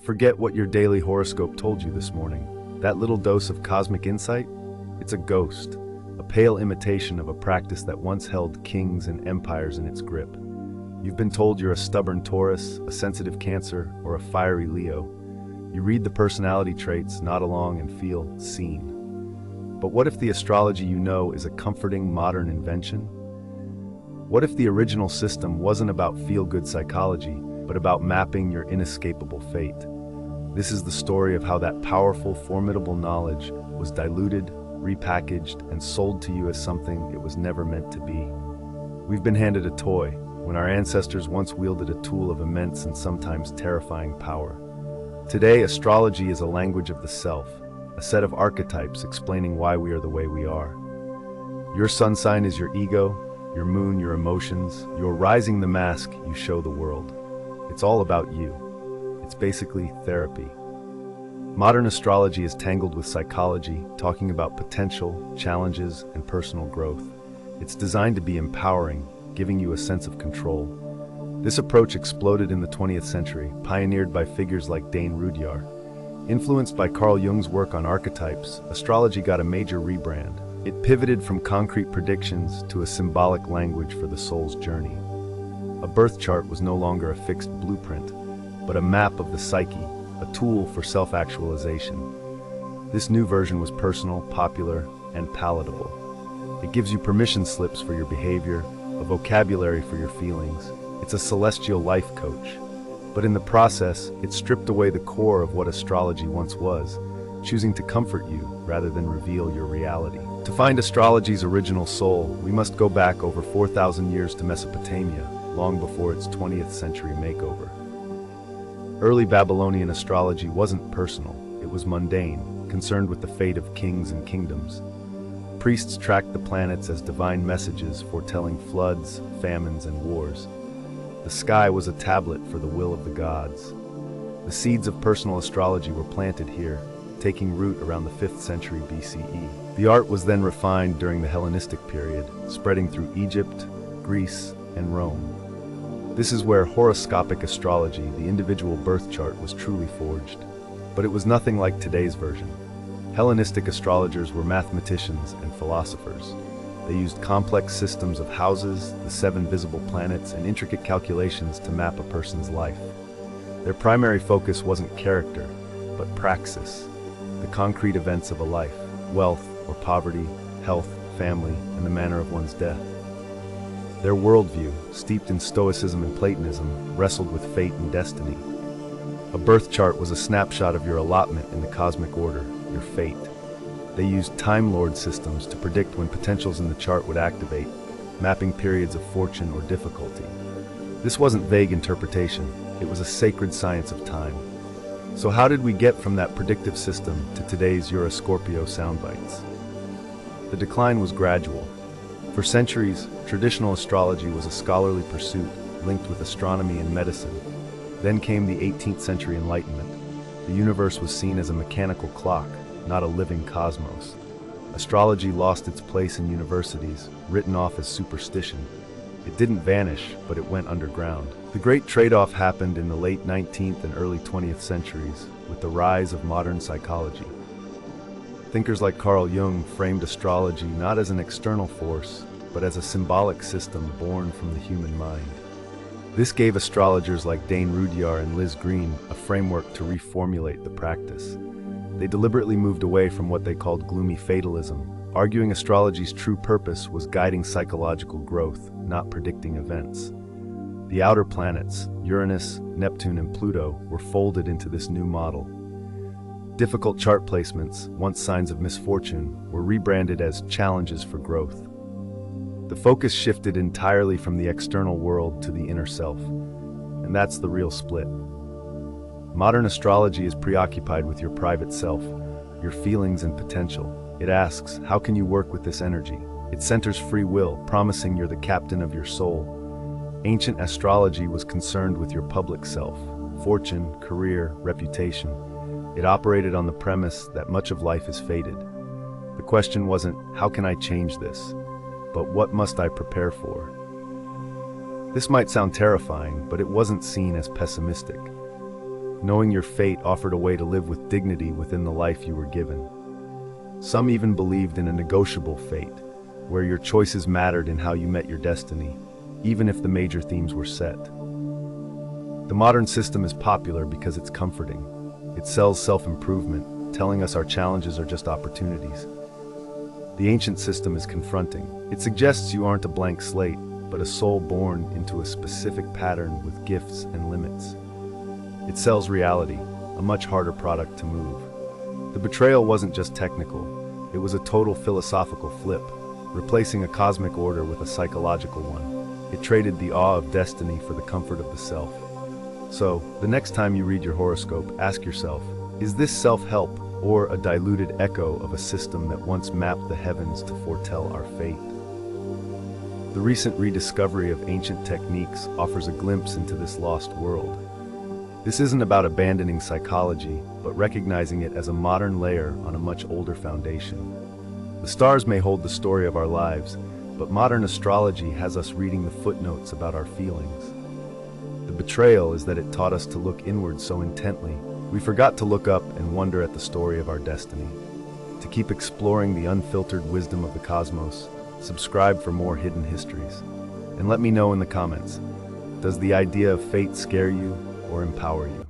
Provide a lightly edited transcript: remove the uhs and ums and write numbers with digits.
Forget what your daily horoscope told you this morning. That little dose of cosmic insight? It's a ghost, a pale imitation of a practice that once held kings and empires in its grip. You've been told you're a stubborn Taurus, a sensitive Cancer, or a fiery Leo. You read the personality traits, nod along, and feel seen. But what if the astrology you know is a comforting modern invention? What if the original system wasn't about feel-good psychology, but about mapping your inescapable fate? This is the story of how that powerful, formidable knowledge was diluted, repackaged, and sold to you as something it was never meant to be. We've been handed a toy, when our ancestors once wielded a tool of immense and sometimes terrifying power. Today, astrology is a language of the self, a set of archetypes explaining why we are the way we are. Your sun sign is your ego, your moon your emotions, your rising the mask you show the world. It's all about you. It's basically therapy. Modern astrology is tangled with psychology, talking about potential, challenges, and personal growth. It's designed to be empowering, giving you a sense of control. This approach exploded in the 20th century, pioneered by figures like Dane Rudhyar. Influenced by Carl Jung's work on archetypes, astrology got a major rebrand. It pivoted from concrete predictions to a symbolic language for the soul's journey. A birth chart was no longer a fixed blueprint, but a map of the psyche, a tool for self-actualization. This new version was personal, popular, and palatable. It gives you permission slips for your behavior, a vocabulary for your feelings. It's a celestial life coach. But in the process, it stripped away the core of what astrology once was, choosing to comfort you rather than reveal your reality. To find astrology's original soul, we must go back over 4,000 years to Mesopotamia, long before its 20th century makeover. Early Babylonian astrology wasn't personal, it was mundane, concerned with the fate of kings and kingdoms. Priests tracked the planets as divine messages foretelling floods, famines, and wars. The sky was a tablet for the will of the gods. The seeds of personal astrology were planted here, taking root around the 5th century BCE. The art was then refined during the Hellenistic period, spreading through Egypt, Greece, and Rome. This is where horoscopic astrology, the individual birth chart, was truly forged. But it was nothing like today's version. Hellenistic astrologers were mathematicians and philosophers. They used complex systems of houses, the 7 visible planets, and intricate calculations to map a person's life. Their primary focus wasn't character, but praxis, the concrete events of a life, wealth or poverty, health, family, and the manner of one's death. Their worldview, steeped in Stoicism and Platonism, wrestled with fate and destiny. A birth chart was a snapshot of your allotment in the cosmic order, your fate. They used Time Lord systems to predict when potentials in the chart would activate, mapping periods of fortune or difficulty. This wasn't vague interpretation, it was a sacred science of time. So how did we get from that predictive system to today's You're a Scorpio soundbites? The decline was gradual. For centuries, traditional astrology was a scholarly pursuit linked with astronomy and medicine. Then came the 18th century Enlightenment. The universe was seen as a mechanical clock, not a living cosmos. Astrology lost its place in universities, written off as superstition. It didn't vanish, but it went underground. The great trade-off happened in the late 19th and early 20th centuries, with the rise of modern psychology. Thinkers like Carl Jung framed astrology not as an external force, but as a symbolic system born from the human mind. This gave astrologers like Dane Rudhyar and Liz Green a framework to reformulate the practice. They deliberately moved away from what they called gloomy fatalism, arguing astrology's true purpose was guiding psychological growth, not predicting events. The outer planets, Uranus, Neptune, and Pluto, were folded into this new model. Difficult chart placements, once signs of misfortune, were rebranded as challenges for growth. The focus shifted entirely from the external world to the inner self, and that's the real split. Modern astrology is preoccupied with your private self, your feelings and potential. It asks, how can you work with this energy? It centers free will, promising you're the captain of your soul. Ancient astrology was concerned with your public self, fortune, career, reputation. It operated on the premise that much of life is fated. The question wasn't, how can I change this? But what must I prepare for? This might sound terrifying, but it wasn't seen as pessimistic. Knowing your fate offered a way to live with dignity within the life you were given. Some even believed in a negotiable fate, where your choices mattered in how you met your destiny, even if the major themes were set. The modern system is popular because it's comforting. It sells self-improvement, telling us our challenges are just opportunities. The ancient system is confronting. It suggests you aren't a blank slate, but a soul born into a specific pattern with gifts and limits. It sells reality, a much harder product to move. The betrayal wasn't just technical, it was a total philosophical flip, replacing a cosmic order with a psychological one. It traded the awe of destiny for the comfort of the self. So, the next time you read your horoscope, ask yourself, is this self-help or a diluted echo of a system that once mapped the heavens to foretell our fate? The recent rediscovery of ancient techniques offers a glimpse into this lost world. This isn't about abandoning psychology, but recognizing it as a modern layer on a much older foundation. The stars may hold the story of our lives, but modern astrology has us reading the footnotes about our feelings. The betrayal is that it taught us to look inward so intently, we forgot to look up and wonder at the story of our destiny. To keep exploring the unfiltered wisdom of the cosmos, subscribe for more hidden histories. And let me know in the comments, does the idea of fate scare you or empower you?